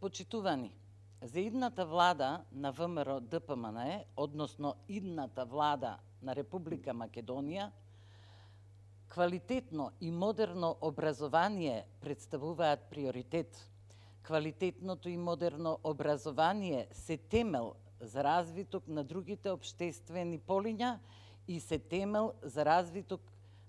Почитувани, за идната влада на ВМРО ДПМНЕ, односно идната влада на Република Македонија, квалитетно и модерно образование представуваат приоритет. Квалитетното и модерно образование се темел за развиток на другите обштествени полиња и се темел за развиток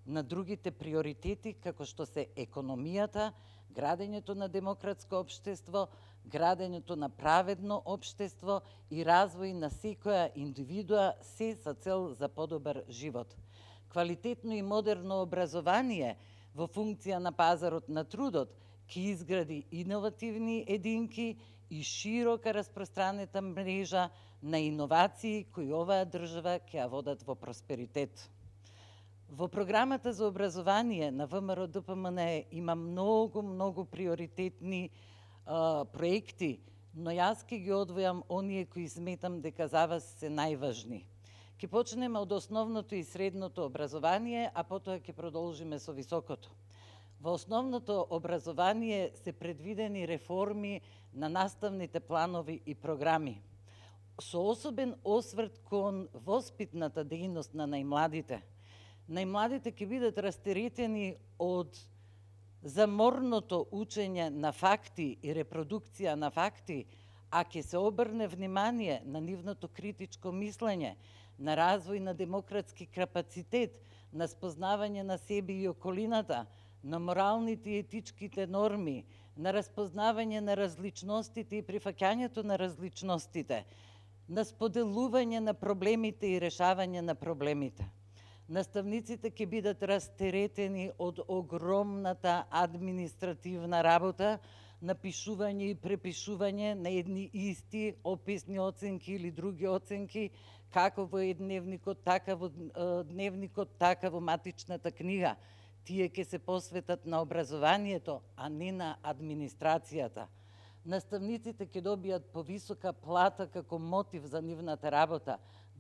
на другите приоритети, како што се економијата, градењето на демократско општество, градењето на праведно општество и развој на секоја индивидуа, се со цел за подобар живот. Квалитетно и модерно образование во функција на пазарот на трудот ќе изгради иновативни единки и широка распространета мрежа на иновации кои оваа држава ќе ја водат во просперитет. Во програмата за образование на ВМРО ДПМНЕ има многу приоритетни проекти, но јас ќе ги одвојам оние кои сметам дека за вас се најважни. Ќе почнеме од основното и средното образование, а потоа ќе продолжиме со високото. Во основното образование се предвидени реформи на наставните планови и програми, со особен осврт кон воспитната дејност на најмладите. Најмладите ќе бидат растеретени од заморното учење на факти и репродукција на факти, а ќе се обрне внимание на нивното критичко мислење, на развој на демократски капацитет, на спознавање на себе и околината, на моралните и етичките норми, на распознавање на различностите и прифаќањето на различностите, на споделување на проблемите и решавање на проблемите. Наставниците ќе бидат растеретени од огромната административна работа, напишување и препишување на едни исти описни оценки или други оценки, како во едневникот, така во дневникот, така во матичната книга. Тие ќе се посветат на образованието, а не на администрацијата. Наставниците ќе добијат повисока плата како мотив за нивната работа,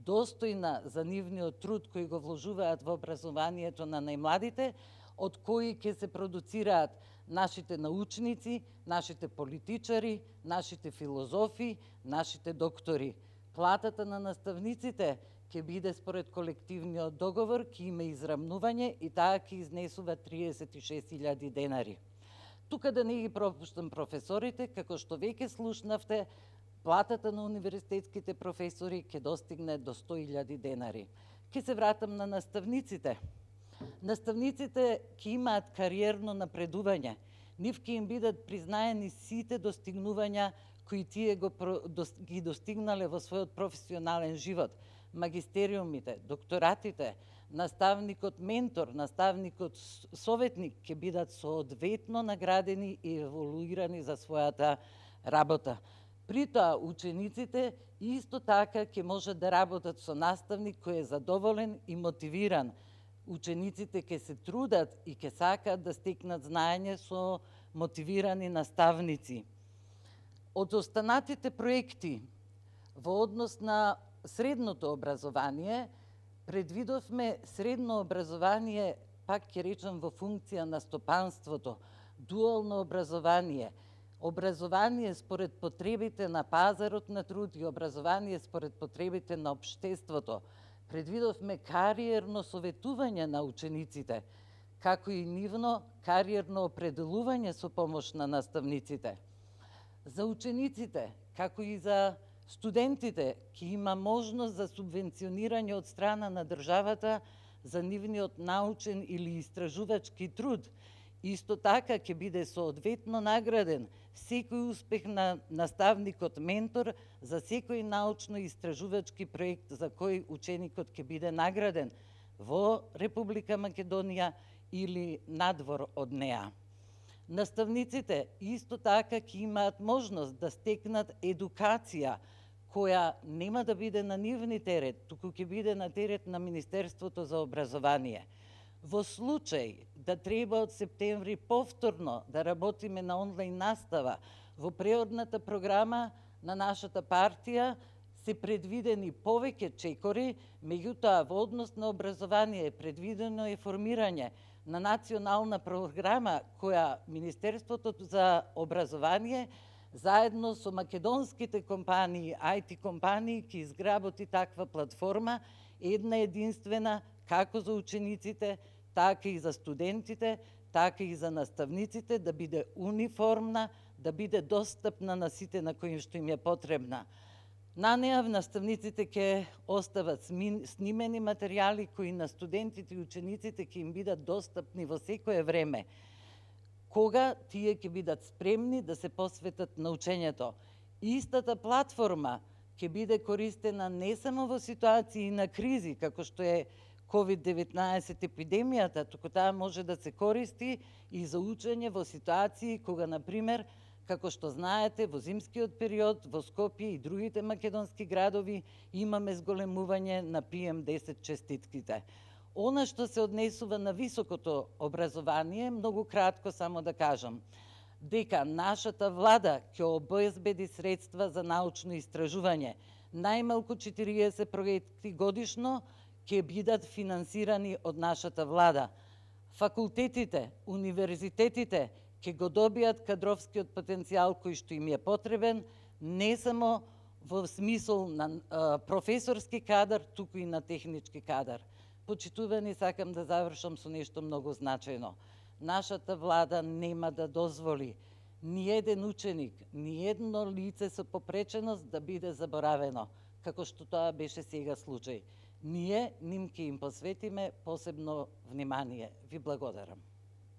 достојна за нивниот труд кој го вложуваат во образованието на најмладите, од кои ќе се продуцираат нашите научници, нашите политичари, нашите филозофи, нашите доктори. Платата на наставниците ќе биде според колективниот договор, ќе има израмнување и таа ќе изнесува 36.000 денари. Тука да не ги пропуштам професорите, како што веќе слушнавте, платата на универзитетските професори ќе достигне до 100.000 денари. Ќе се вратам на наставниците. Наставниците ќе имаат кариерно напредување. Нив ќе им бидат признаени сите достигнувања кои тие ги достигнале во својот професионален живот. Магистериумите, докторатите, наставникот ментор, наставникот советник ќе бидат соодветно наградени и еволуирани за својата работа. При тоа, учениците исто така ќе можат да работат со наставник кој е задоволен и мотивиран. Учениците ќе се трудат и ќе сакаат да стекнат знаење со мотивирани наставници. Од останатите проекти во однос на средното образование, предвидовме средно образование, пак ќе речам во функција на стопанството, дуално образование, образование според потребите на пазарот на труд и образование според потребите на општеството. Предвидовме кариерно советување на учениците, како и нивно кариерно определување со помош на наставниците. За учениците, како и за студентите, ќе има можност за субвенционирање од страна на државата за нивниот научен или истражувачки труд. Исто така ќе биде соодветно награден секој успех на наставникот ментор за секој научно-истражувачки проект за кој ученикот ќе биде награден во Република Македонија или надвор од неа. Наставниците исто така ќе имаат можност да стекнат едукација која нема да биде на нивни терет, туку ќе биде на терет на Министерството за образование. Во случај да треба од септември повторно да работиме на онлайн настава, во преодната програма на нашата партија се предвидени повеќе чекори, меѓутоа во однос на образование предвидено е формирање на национална програма која Министерството за образование заедно со македонските компании, IT компании, ќе изгработи таква платформа, една единствена, како за учениците, така и за студентите, така и за наставниците, да биде униформна, да биде достапна на сите на кои што им е потребна. На неа наставниците ќе остават снимени материјали кои на студентите и учениците ќе им бидат достапни во секое време, кога тие ќе бидат спремни да се посветат на учењето. Истата платформа ќе биде користена не само во ситуации на кризи, како што е COVID-19 епидемијата, туку таа може да се користи и за учење во ситуации кога, например, како што знаете, во зимскиот период во Скопје и другите македонски градови имаме зголемување на PM10 честитките. Она што се однесува на високото образование, многу кратко само да кажам, дека нашата влада ќе обезбеди средства за научно истражување. Најмалку 40 проекти годишно ќе бидат финансирани од нашата влада. Факултетите, универзитетите ќе го добијат кадровскиот потенцијал кој што им е потребен, не само во смисол на професорски кадар, туку и на технички кадар. Почитувани, сакам да завршам со нешто многу значајно. Нашата влада нема да дозволи ни еден ученик, ни едно лице со попреченост да биде заборавено, како што тоа беше сега случај. Ние ним ќе им посветиме посебно внимание. Ви благодарам.